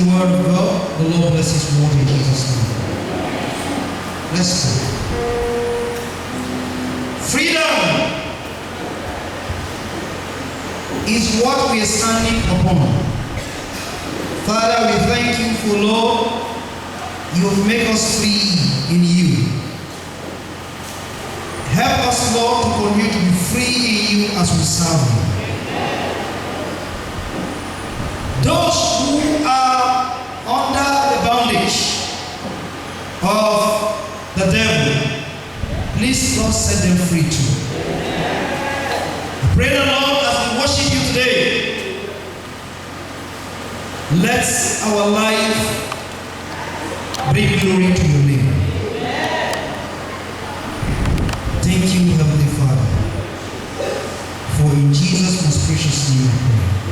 the word of God. The Lord bless His word in Jesus' name. Let's pray. Freedom is what we are standing upon. Father, we thank you for, Lord, you have made us free in you. Help us, Lord, to continue to be free in you as we serve you. Those who are under the bondage of the devil, please, Lord, set them free too. I pray the Lord as we worship you today, let our life bring glory to your name. Thank you, Heavenly Father, for in Jesus' most precious name I pray.